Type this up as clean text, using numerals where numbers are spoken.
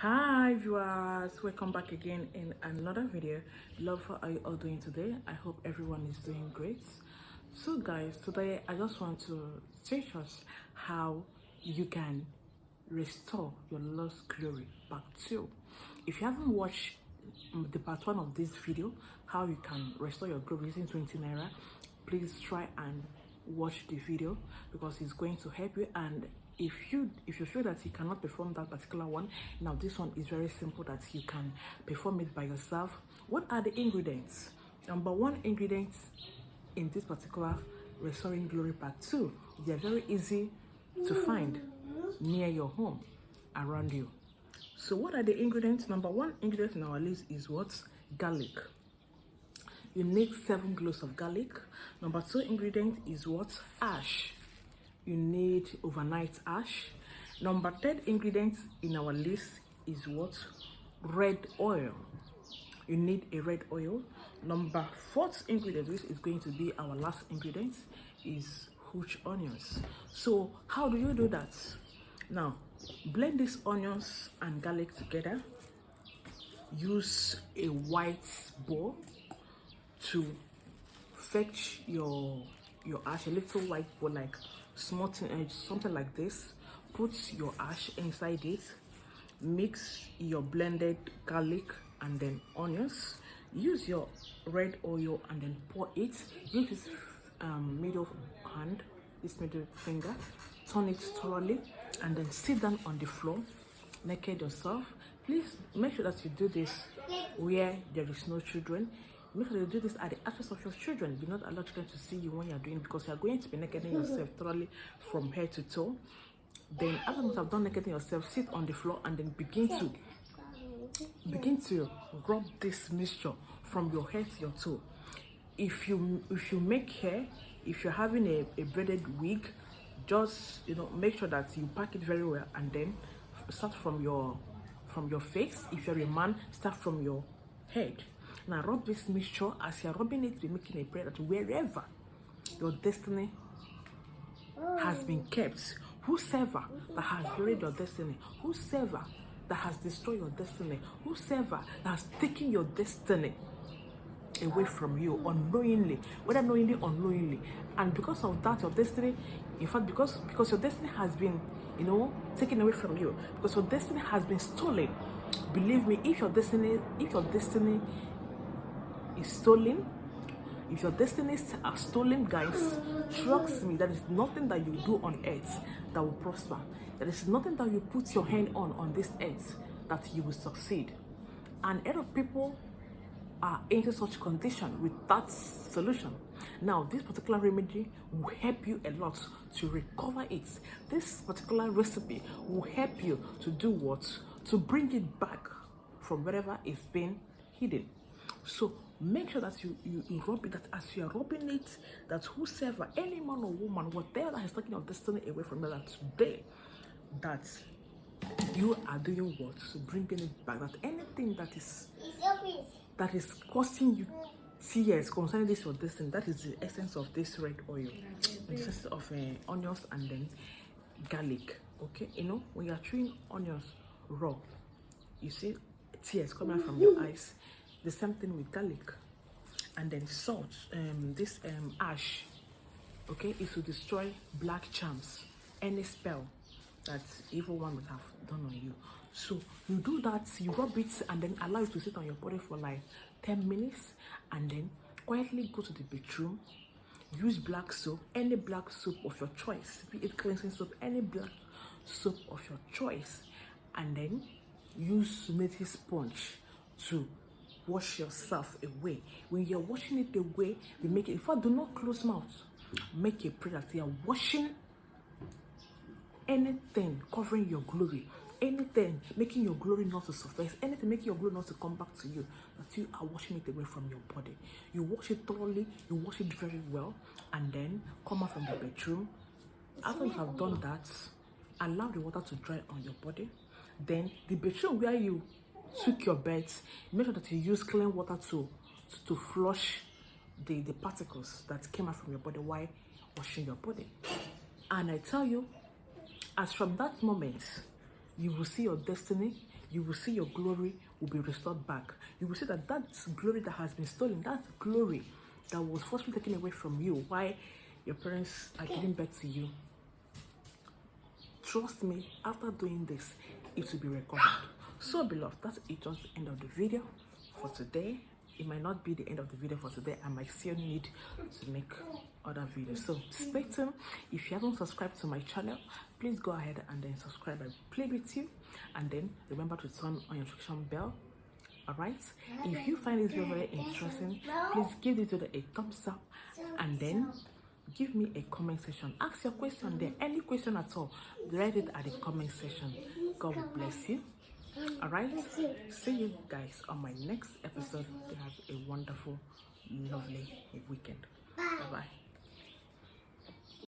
Hi viewers, welcome back again in another video. Love, how are you all doing today? I hope everyone is doing great. So guys, today I just want to teach us how you can restore your lost glory, part 2. If you haven't watched the part 1 of this video, how you can restore your glory using 20 naira, please try and watch the video because it's going to help you. And if you feel that you cannot perform that particular one, now this one is very simple that you can perform it by yourself. What are the ingredients? Number one ingredient in this particular restoring glory part 2, they are very easy to find near your home, around you. So what are the ingredients? Number one ingredient in our list is what? Garlic. You need 7 cloves of garlic. Number 2 ingredient is what? Ash. You need overnight ash. Number 3 ingredient in our list is what? Red oil. You need a red oil. Number 4th ingredient, which is going to be our last ingredient, is huge onions. So how do you do that? Now blend these onions and garlic together. Use a white bowl to fetch your ash, a little white bowl, like small thing, something like this. Put your ash inside it, mix your blended garlic and then onions. Use your red oil and then pour it. Use this middle hand, this middle finger, turn it thoroughly, and then sit down on the floor naked yourself. Please make sure that you do this where there is no children. Make sure you do this at the absence of your children. Do not allow children to see you when you are doing it, because you are going to be nakeding yourself thoroughly from head to toe. Then after you have done nakeding yourself, sit on the floor and then begin to rub this mixture from your head to your toe. If you make hair, if you're having a braided wig, just make sure that you pack it very well, and then start from your face. If you're a man, start from your head. Now rub this mixture. As you're rubbing it, be making a prayer that wherever your destiny has been kept, whosoever that has buried your destiny, whosoever that has destroyed your destiny, whosoever that has taken your destiny away from you unknowingly, whether knowingly or unknowingly, and because of that, your destiny, in fact, because your destiny has been taken away from you, because your destiny has been stolen. Believe me, if your destiny is stolen, if your destinies are stolen, guys, trust me, there is nothing that you do on earth that will prosper. There is nothing that you put your hand on this earth that you will succeed. And a lot of people are into such condition with that solution. Now this particular remedy will help you a lot to recover it. This particular recipe will help you to do what? To bring it back from wherever it's been hidden. So make sure that you rub it, that as you are rubbing it, that whosoever, any man or woman, whatever that is taking your destiny away from you, that today, that you are doing what? So bringing it back. That anything that is causing you tears concerning this your destiny, that is the essence of this red oil, the essence of onions and then garlic. Okay, when you are chewing onions raw, you see tears coming from your eyes. The same thing with garlic. And then salt, this ash, okay, is to destroy black charms, any spell that evil one would have done on you. So you do that, you rub it, and then allow it to sit on your body for like 10 minutes, and then quietly go to the bedroom. Use black soap, any black soap of your choice, be it cleansing soap, any black soap of your choice, and then use native sponge to wash yourself away. When you're washing it away, you make it, in fact, do not close mouth. Make a prayer that you are washing anything covering your glory, anything making your glory not to surface, anything making your glory not to come back to you, that you are washing it away from your body. You wash it thoroughly, you wash it very well, and then come out from the bedroom. After you have done that, allow the water to dry on your body. Then the bedroom where you took your bath, make sure that you use clean water to flush the particles that came out from your body while washing your body. And I tell you, as from that moment, you will see your destiny, you will see your glory will be restored back. You will see that that's glory that has been stolen, that's glory that was forcibly taken away from you while your parents are giving birth to you. Trust me, after doing this, it will be recovered. So beloved, that's it, just the end of the video for today. It might not be the end of the video for today. I might still need to make other videos, so stay tuned. If you haven't subscribed to my channel, please go ahead and then subscribe. I play with you, and then remember to turn on your notification bell. All right, if you find this video very interesting, please give it a thumbs up, and then give me a comment section. Ask your question there, any question at all, write it at the comment section. God will bless you. All right, see you guys on my next episode. Have a wonderful, lovely weekend. Bye bye.